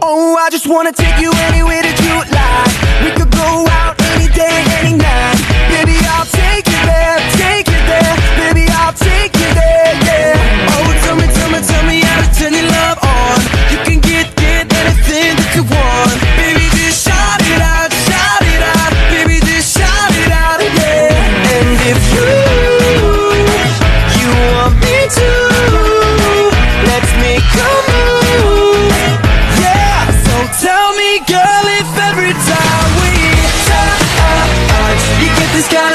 Oh, I just wanna take you anywhere that you like. We could go out any day, any night. Baby, I'll take you there, take you there. Baby, I'll take you there, yeah. Oh, tell me how to turn your love on. You can get anything that you want. Baby, just shout it out, baby, just shout it out, yeah. And if you want me to, let's make a move, yeah. So tell me, girl, if every time we touch, you get this kind of